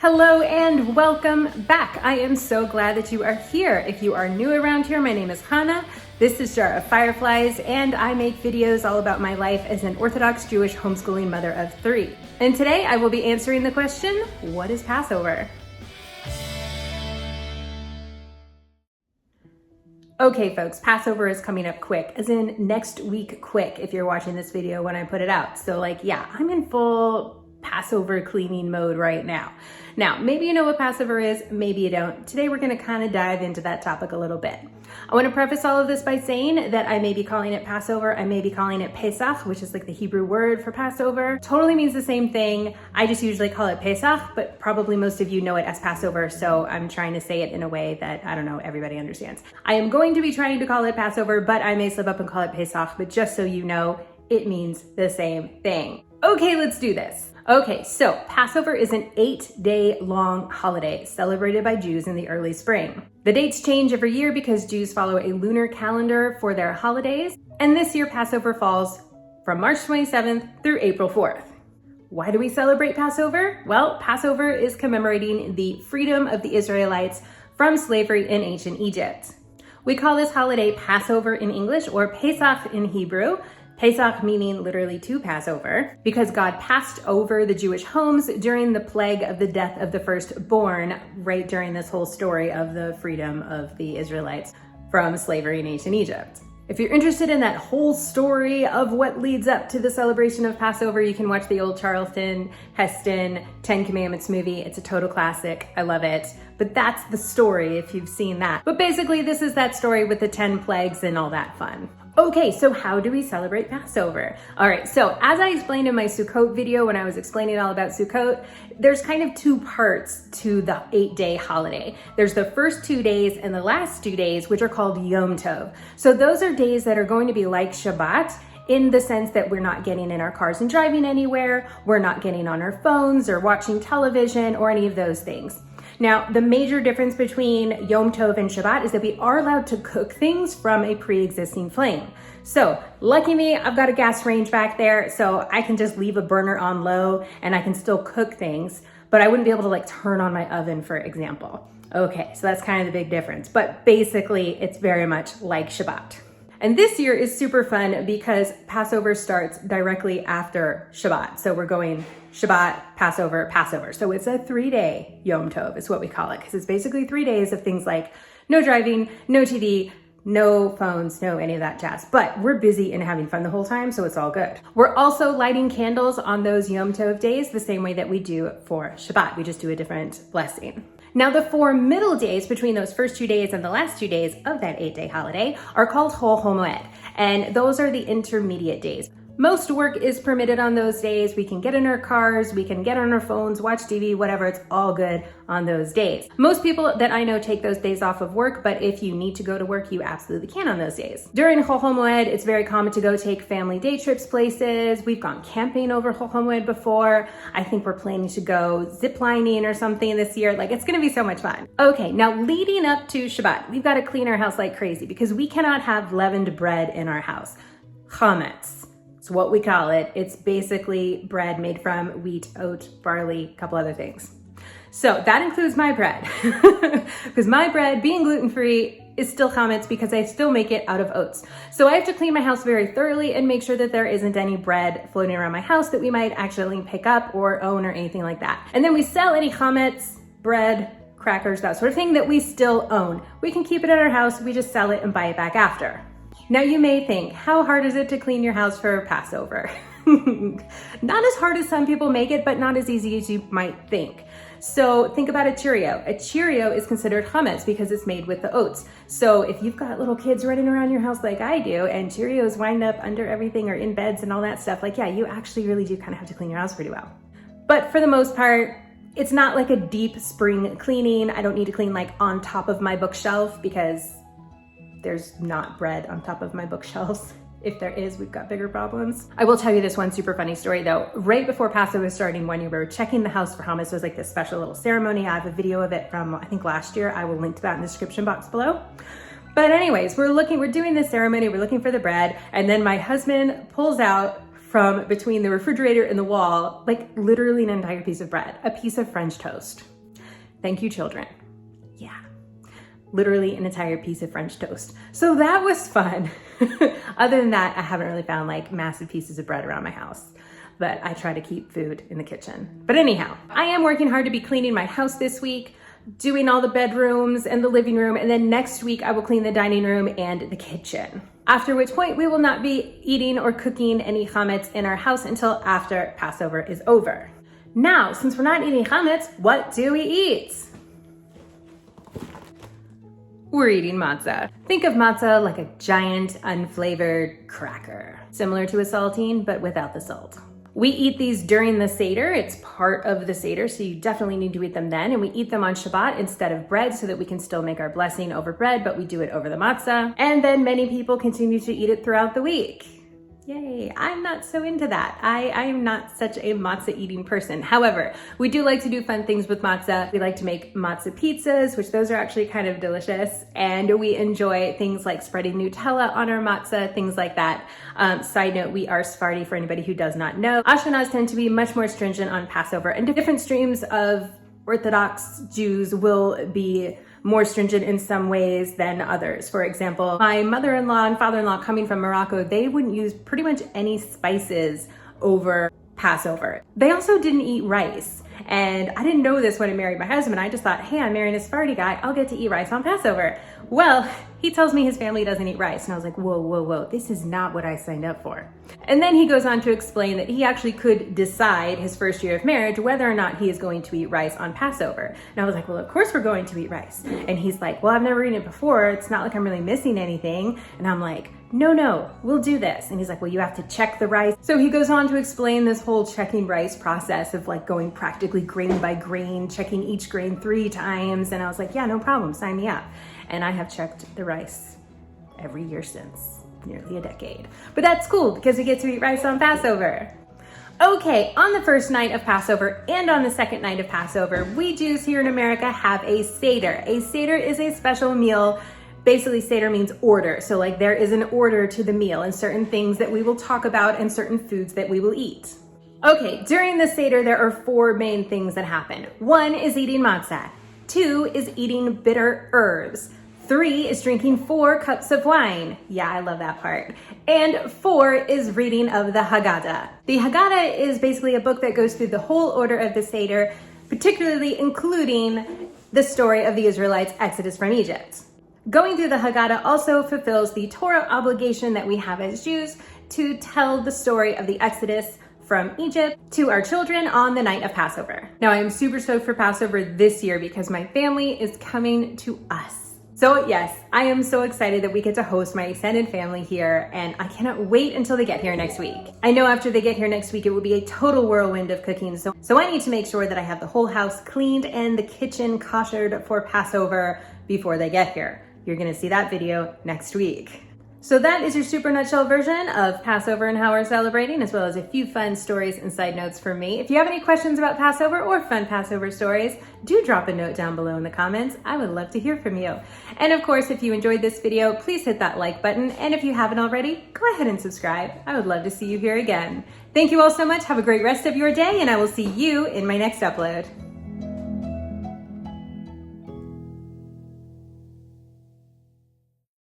Hello and welcome back. I am so glad that you are here. If you are new around here, my name is Hannah. This is Jar of Fireflies, and I make videos all about my life as an Orthodox Jewish homeschooling mother of 3. And today I will be answering the question, what is Passover? Okay folks, Passover is coming up quick, as in next week quick if you're watching this video when I put it out. So I'm in full Passover cleaning mode right now. Now, maybe you know what Passover is, maybe you don't. Today we're gonna kind of dive into that topic a little bit. I wanna preface all of this by saying that I may be calling it Passover, I may be calling it Pesach, which is like the Hebrew word for Passover. Totally means the same thing. I just usually call it Pesach, but probably most of you know it as Passover, so I'm trying to say it in a way that, I don't know, everybody understands. I am going to be trying to call it Passover, but I may slip up and call it Pesach, but just so you know, it means the same thing. Okay, let's do this. Okay, so Passover is an 8-day long holiday celebrated by Jews in the early spring. The dates change every year because Jews follow a lunar calendar for their holidays, and this year Passover falls from March 27th through April 4th. Why do we celebrate Passover? Well, Passover is commemorating the freedom of the Israelites from slavery in ancient Egypt. We call this holiday Passover in English or Pesach in Hebrew. Pesach meaning literally to Passover, because God passed over the Jewish homes during the plague of the death of the firstborn, right during this whole story of the freedom of the Israelites from slavery in ancient Egypt. If you're interested in that whole story of what leads up to the celebration of Passover, you can watch the old Charlton Heston 10 Commandments movie. It's a total classic. I love it. But that's the story if you've seen that. But basically, this is that story with the 10 plagues and all that fun. Okay, so how do we celebrate Passover? All right, so as I explained in my Sukkot video when I was explaining all about Sukkot, there's kind of 2 parts to the 8-day holiday. There's the first 2 days and the last 2 days, which are called Yom Tov. So those are days that are going to be like Shabbat, in the sense that we're not getting in our cars and driving anywhere, we're not getting on our phones or watching television or any of those things. Now, the major difference between Yom Tov and Shabbat is that we are allowed to cook things from a pre-existing flame. So, lucky me, I've got a gas range back there, so I can just leave a burner on low and I can still cook things, but I wouldn't be able to turn on my oven, for example. Okay, so that's kind of the big difference, but basically it's very much like Shabbat. And this year is super fun because Passover starts directly after Shabbat. So we're going Shabbat, Passover, Passover. So it's a 3-day Yom Tov is what we call it, because it's basically 3 days of things like no driving, no TV, no phones, no any of that jazz. But we're busy and having fun the whole time, so it's all good. We're also lighting candles on those Yom Tov days the same way that we do for Shabbat. We just do a different blessing. Now, the 4 middle days between those first 2 days and the last 2 days of that 8-day holiday are called Chol Hamoed, and those are the intermediate days. Most work is permitted on those days. We can get in our cars, we can get on our phones, watch TV, whatever, it's all good on those days. Most people that I know take those days off of work, but if you need to go to work, you absolutely can on those days. During Chol Hamoed, it's very common to go take family day trips places. We've gone camping over Chol Hamoed before. I think we're planning to go ziplining or something this year. It's gonna be so much fun. Okay, now leading up to Shabbat, we've gotta clean our house like crazy because we cannot have leavened bread in our house. Chametz. It's what we call it. It's basically bread made from wheat, oat, barley, a couple other things. So that includes my bread. Because my bread, being gluten-free, is still chametz because I still make it out of oats. So I have to clean my house very thoroughly and make sure that there isn't any bread floating around my house that we might accidentally pick up or own or anything like that. And then we sell any chametz, bread, crackers, that sort of thing that we still own. We can keep it at our house, we just sell it and buy it back after. Now you may think, how hard is it to clean your house for Passover? Not as hard as some people make it, but not as easy as you might think. So think about a Cheerio. A Cheerio is considered chametz because it's made with the oats. So if you've got little kids running around your house like I do, and Cheerios wind up under everything or in beds and all that stuff, you actually really do kind of have to clean your house pretty well. But for the most part, it's not like a deep spring cleaning. I don't need to clean on top of my bookshelf because there's not bread on top of my bookshelves. If there is, we've got bigger problems. I will tell you this one super funny story though. Right before Passover was starting one year, we were checking the house for hummus. It was this special little ceremony. I have a video of it from, I think last year. I will link to that in the description box below. But anyways, we're doing this ceremony, we're looking for the bread, and then my husband pulls out from between the refrigerator and the wall, like literally an entire piece of bread, a piece of French toast. Thank you, children. Yeah, literally an entire piece of French toast. So that was fun. Other than that, I haven't really found like massive pieces of bread around my house, but I try to keep food in the kitchen. But anyhow, I am working hard to be cleaning my house this week, doing all the bedrooms and the living room, and then next week I will clean the dining room and the kitchen. After which point we will not be eating or cooking any chametz in our house until after Passover is over. Now, since we're not eating chametz, what do we eat? We're eating matzah. Think of matzah like a giant unflavored cracker, similar to a saltine, but without the salt. We eat these during the Seder. It's part of the Seder, so you definitely need to eat them then. And we eat them on Shabbat instead of bread so that we can still make our blessing over bread, but we do it over the matzah. And then many people continue to eat it throughout the week. Yay, I'm not so into that. I am not such a matzah eating person. However, we do like to do fun things with matzah. We like to make matzah pizzas, which those are actually kind of delicious. And we enjoy things like spreading Nutella on our matzah, things like that. Side note, we are Sephardi for anybody who does not know. Ashkenaz tend to be much more stringent on Passover, and different streams of Orthodox Jews will be more stringent in some ways than others. For example, my mother-in-law and father-in-law coming from Morocco, they wouldn't use pretty much any spices over Passover. They also didn't eat rice. And I didn't know this when I married my husband. I just thought, hey, I'm marrying a Sephardi guy, I'll get to eat rice on Passover. Well, he tells me his family doesn't eat rice. And I was like, whoa, whoa, whoa, this is not what I signed up for. And then he goes on to explain that he actually could decide his first year of marriage whether or not he is going to eat rice on Passover. And I was like, well, of course we're going to eat rice. And he's like, well, I've never eaten it before. It's not like I'm really missing anything. And I'm like, no, we'll do this. And he's like, well, you have to check the rice. So he goes on to explain this whole checking rice process of like going practically grain by grain, checking each grain 3 times. And I was like, yeah, no problem, sign me up. And I have checked the rice every year since, nearly a decade. But that's cool because we get to eat rice on Passover. Okay, on the first night of Passover and on the second night of Passover, we Jews here in America have a Seder. A Seder is a special meal. Basically, Seder means order. So like there is an order to the meal and certain things that we will talk about and certain foods that we will eat. Okay, during the Seder, there are 4 main things that happen. 1 is eating matzah. 2 is eating bitter herbs. 3 is drinking 4 cups of wine. Yeah, I love that part. And 4 is reading of the Haggadah. The Haggadah is basically a book that goes through the whole order of the Seder, particularly including the story of the Israelites' exodus from Egypt. Going through the Haggadah also fulfills the Torah obligation that we have as Jews to tell the story of the Exodus from Egypt to our children on the night of Passover. Now, I am super stoked for Passover this year because my family is coming to us. So yes, I am so excited that we get to host my extended family here, and I cannot wait until they get here next week. I know after they get here next week, it will be a total whirlwind of cooking, so I need to make sure that I have the whole house cleaned and the kitchen koshered for Passover before they get here. You're gonna see that video next week. So that is your super nutshell version of Passover and how we're celebrating, as well as a few fun stories and side notes from me. If you have any questions about Passover or fun Passover stories, do drop a note down below in the comments. I would love to hear from you. And of course, if you enjoyed this video, please hit that like button. And if you haven't already, go ahead and subscribe. I would love to see you here again. Thank you all so much. Have a great rest of your day, and I will see you in my next upload.